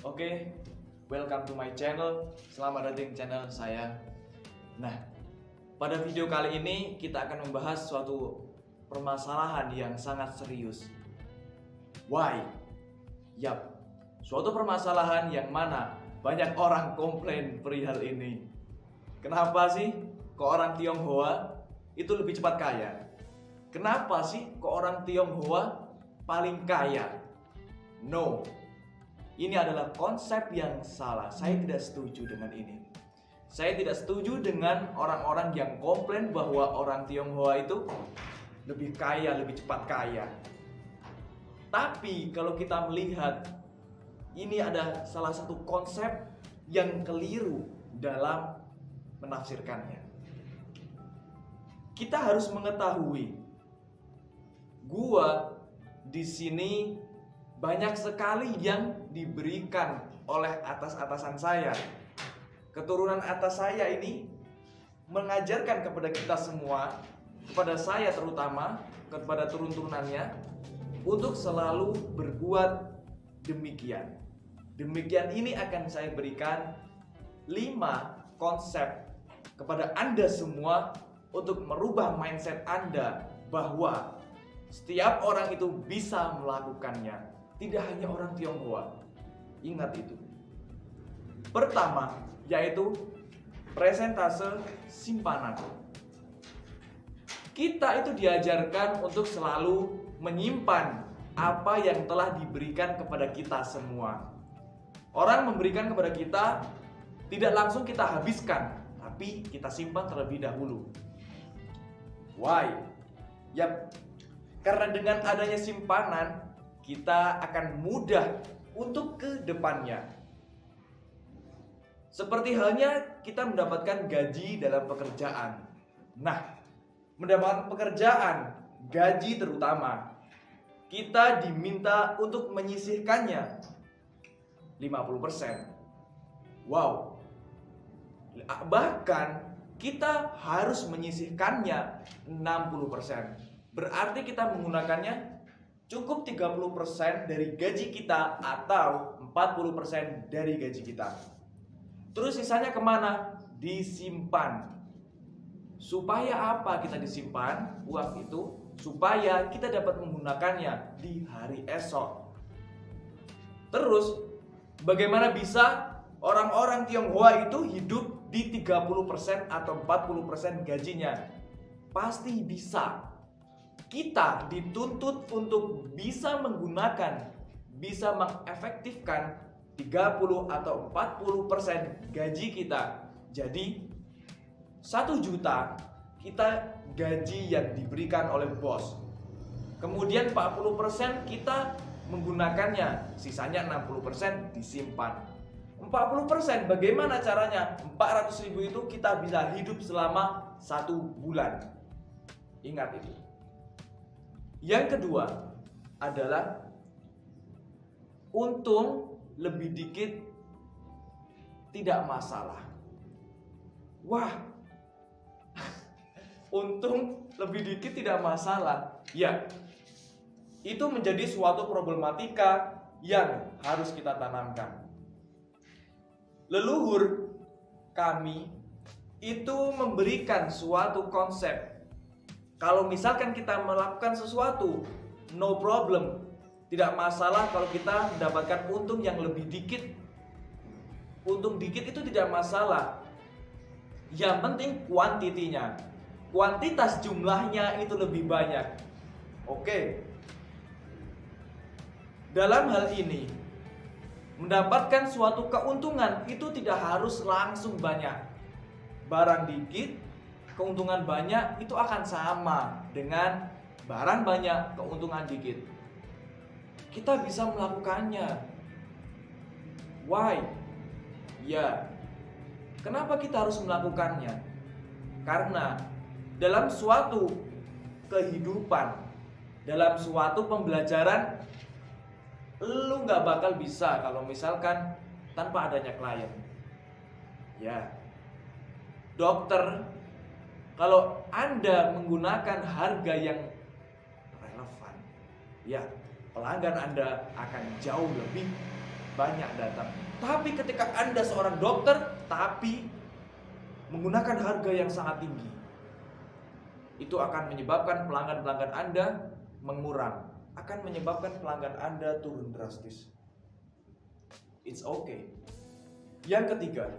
Oke, welcome to my channel. Selamat datang di channel saya. Nah, pada video kali ini kita akan membahas suatu permasalahan yang sangat serius. Why? Yap, suatu permasalahan yang mana banyak orang komplain perihal ini. Kenapa sih kok orang Tionghoa itu lebih cepat kaya? Kenapa sih kok orang Tionghoa paling kaya? No, ini adalah konsep yang salah. Saya tidak setuju dengan ini. Saya tidak setuju dengan orang-orang yang komplain bahwa orang Tionghoa itu lebih kaya, lebih cepat kaya. Tapi kalau kita melihat, ini ada salah satu konsep yang keliru dalam menafsirkannya. Kita harus mengetahui, gua di sini banyak sekali yang diberikan oleh atas-atasan saya. Keturunan atas saya ini mengajarkan kepada kita semua, kepada saya terutama, kepada turun-turunannya, untuk selalu berbuat demikian. Demikian ini akan saya berikan 5 konsep kepada Anda semua untuk merubah mindset Anda bahwa setiap orang itu bisa melakukannya. Tidak hanya orang Tionghoa. Ingat itu. Pertama, yaitu persentase simpanan. Kita itu diajarkan untuk selalu menyimpan apa yang telah diberikan kepada kita semua. Orang memberikan kepada kita, tidak langsung kita habiskan, tapi kita simpan terlebih dahulu. Why? Yap, karena dengan adanya simpanan, kita akan mudah untuk ke depannya. Seperti halnya kita mendapatkan gaji dalam pekerjaan. Nah, mendapatkan pekerjaan, gaji terutama, kita diminta untuk menyisihkannya 50%. Wow. Bahkan kita harus menyisihkannya 60%. Berarti kita menggunakannya cukup 30% dari gaji kita atau 40% dari gaji kita. Terus sisanya kemana? Disimpan. Supaya apa kita disimpan uang itu? Supaya kita dapat menggunakannya di hari esok. Terus bagaimana bisa orang-orang Tionghoa itu hidup di 30% atau 40% gajinya? Pasti bisa. Kita dituntut untuk bisa menggunakan, bisa mengefektifkan 30 atau 40% gaji kita. Jadi 1 juta kita gaji yang diberikan oleh bos. Kemudian 40% kita menggunakannya, sisanya 60% disimpan. 40% bagaimana caranya? 400.000 itu kita bisa hidup selama 1 bulan. Ingat itu. Yang kedua adalah untung lebih dikit tidak masalah. Wah, untung lebih dikit tidak masalah. Ya, itu menjadi suatu problematika yang harus kita tanamkan. Leluhur kami itu memberikan suatu konsep. Kalau misalkan kita melakukan sesuatu, no problem. Tidak masalah kalau kita mendapatkan untung yang lebih dikit. Untung dikit itu tidak masalah. Yang penting kuantitinya. Kuantitas jumlahnya itu lebih banyak. Oke. Dalam hal ini, mendapatkan suatu keuntungan itu tidak harus langsung banyak. Barang dikit, keuntungan banyak itu akan sama dengan barang banyak, keuntungan dikit. Kita bisa melakukannya. Why? Ya, kenapa kita harus melakukannya? Karena dalam suatu kehidupan, dalam suatu pembelajaran, lu nggak bakal bisa kalau misalkan tanpa adanya klien. Ya, dokter, kalau Anda menggunakan harga yang relevan, ya pelanggan Anda akan jauh lebih banyak datang. Tapi ketika Anda seorang dokter, tapi menggunakan harga yang sangat tinggi, itu akan menyebabkan pelanggan-pelanggan Anda mengurang, akan menyebabkan pelanggan Anda turun drastis. It's okay. Yang ketiga,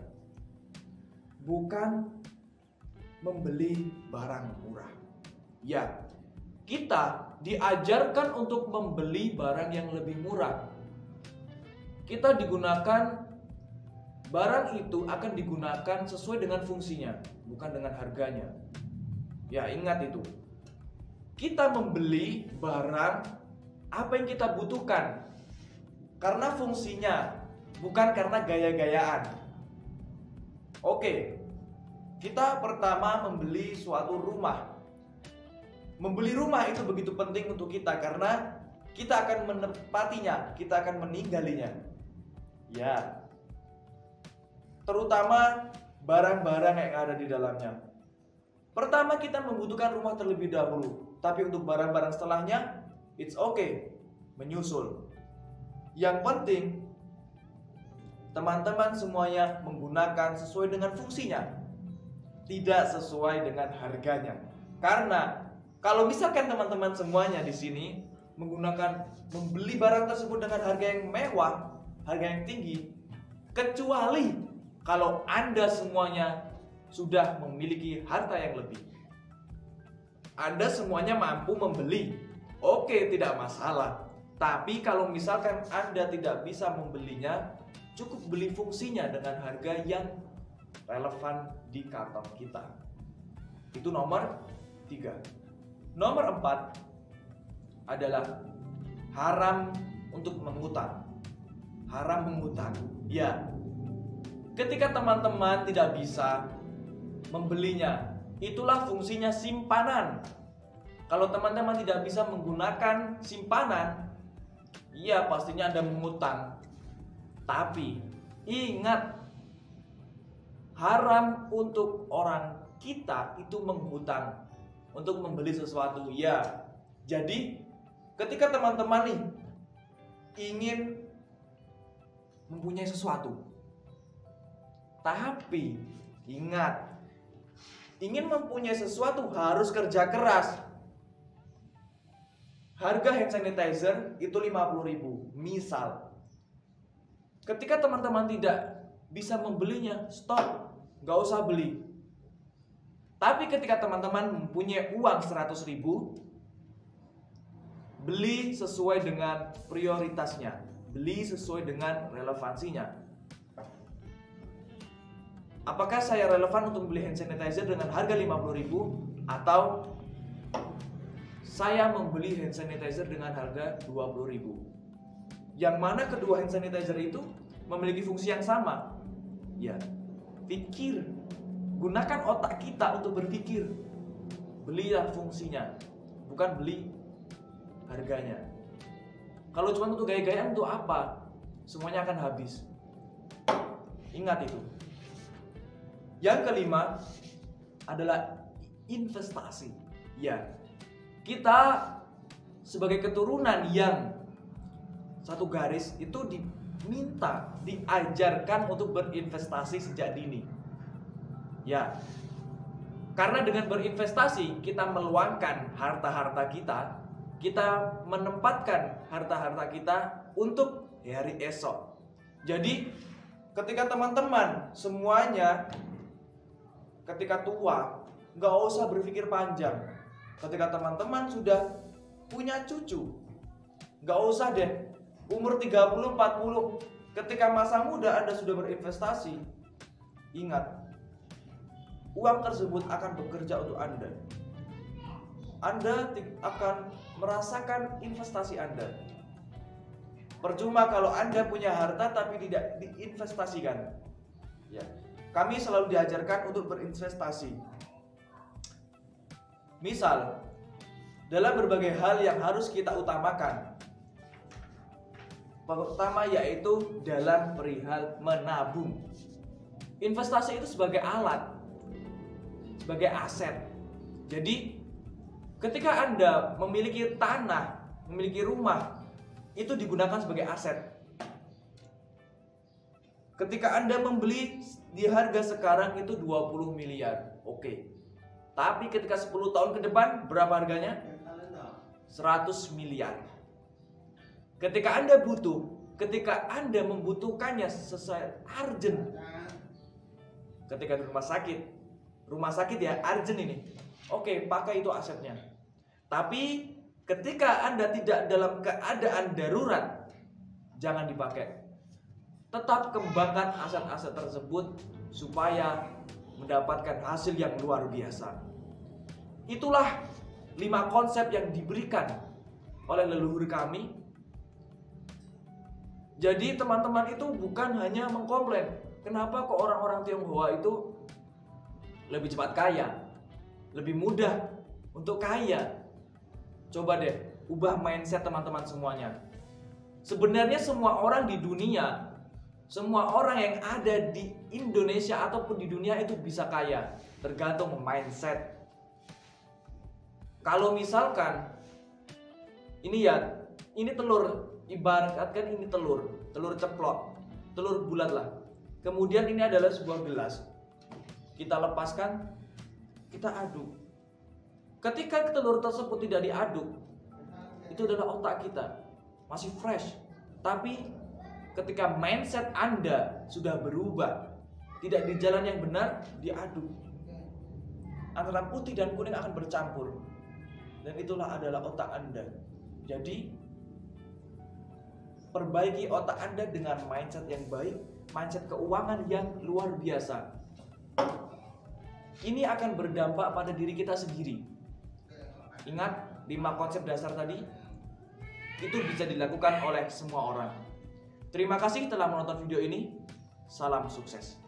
bukan membeli barang murah. Ya, kita diajarkan untuk membeli barang yang lebih murah. Kita digunakan, barang itu akan digunakan sesuai dengan fungsinya, bukan dengan harganya. Ya, ingat itu. Kita membeli barang apa yang kita butuhkan karena fungsinya, bukan karena gaya-gayaan. Oke, kita pertama membeli suatu rumah. Membeli rumah itu begitu penting untuk kita karena kita akan menempatinya, kita akan meninggalinnya. Ya, terutama barang-barang yang ada di dalamnya. Pertama kita membutuhkan rumah terlebih dahulu, tapi untuk barang-barang setelahnya, it's okay, menyusul. Yang penting, teman-teman semuanya menggunakan sesuai dengan fungsinya, tidak sesuai dengan harganya. Karena kalau misalkan teman-teman semuanya di sini membeli barang tersebut dengan harga yang mewah, harga yang tinggi, kecuali kalau Anda semuanya sudah memiliki harta yang lebih, Anda semuanya mampu membeli, oke, tidak masalah. Tapi kalau misalkan Anda tidak bisa membelinya, cukup beli fungsinya dengan harga yang relevan di kantong kita. Itu nomor 3. Nomor 4 adalah haram untuk mengutang. Haram mengutang. Ya, ketika teman-teman tidak bisa membelinya, itulah fungsinya simpanan. Kalau teman-teman tidak bisa menggunakan simpanan, iya pastinya Anda mengutang. Tapi ingat, haram untuk orang kita itu menghutang untuk membeli sesuatu. Ya, jadi ketika teman-teman nih ingin mempunyai sesuatu, tapi ingat, ingin mempunyai sesuatu harus kerja keras. Harga hand sanitizer itu 50.000. Misal, ketika teman-teman tidak bisa membelinya, stop, nggak usah beli. Tapi ketika teman-teman mempunyai uang 100.000, beli sesuai dengan prioritasnya, beli sesuai dengan relevansinya. Apakah saya relevan untuk membeli hand sanitizer dengan harga 50.000 atau saya membeli hand sanitizer dengan harga 20.000? Yang mana kedua hand sanitizer itu memiliki fungsi yang sama? Ya, pikir, gunakan otak kita untuk berpikir. Belilah fungsinya, bukan beli harganya. Kalau cuma untuk gaya-gayaan untuk apa? Semuanya akan habis. Ingat itu. Yang kelima adalah investasi. Ya, kita sebagai keturunan yang satu garis itu diminta, diajarkan untuk berinvestasi sejak dini. Ya, karena dengan berinvestasi kita meluangkan harta-harta kita, kita menempatkan harta-harta kita untuk hari esok. Jadi ketika teman-teman semuanya ketika tua, nggak usah berpikir panjang. Ketika teman-teman sudah punya cucu, nggak usah deh umur 30, 40. Ketika masa muda Anda sudah berinvestasi, ingat, uang tersebut akan bekerja untuk Anda. Anda akan merasakan investasi Anda. Percuma kalau Anda punya harta tapi tidak diinvestasikan. Ya, kami selalu diajarkan untuk berinvestasi. Misal, dalam berbagai hal yang harus kita utamakan. Pertama yaitu dalam perihal menabung. Investasi itu sebagai alat, sebagai aset. Jadi, ketika Anda memiliki tanah, memiliki rumah, itu digunakan sebagai aset. Ketika Anda membeli di harga sekarang itu 20 miliar. Oke. Tapi ketika 10 tahun ke depan berapa harganya? 100 miliar. Ketika Anda Anda membutuhkannya sesuai urgent. Ketika di rumah sakit ya urgent ini. Oke, pakai itu asetnya. Tapi ketika Anda tidak dalam keadaan darurat, jangan dipakai. Tetap kembangkan aset-aset tersebut supaya mendapatkan hasil yang luar biasa. Itulah 5 konsep yang diberikan oleh leluhur kami. Jadi teman-teman itu bukan hanya mengkomplain, kenapa kok orang-orang Tionghoa itu lebih cepat kaya, lebih mudah untuk kaya. Coba deh ubah mindset teman-teman semuanya. Sebenarnya semua orang di dunia, semua orang yang ada di Indonesia ataupun di dunia itu bisa kaya, tergantung mindset. Kalau misalkan ini telur, ibaratkan ini telur ceplok, telur bulat lah. Kemudian ini adalah sebuah gelas. Kita lepaskan, kita aduk. Ketika telur tersebut tidak diaduk, itu adalah otak kita masih fresh. Tapi ketika mindset Anda sudah berubah, tidak di jalan yang benar, diaduk, antara putih dan kuning akan bercampur. Dan itulah adalah otak Anda. Jadi perbaiki otak Anda dengan mindset yang baik, mindset keuangan yang luar biasa. Ini akan berdampak pada diri kita sendiri. Ingat 5 konsep dasar tadi, itu bisa dilakukan oleh semua orang. Terima kasih telah menonton video ini. Salam sukses.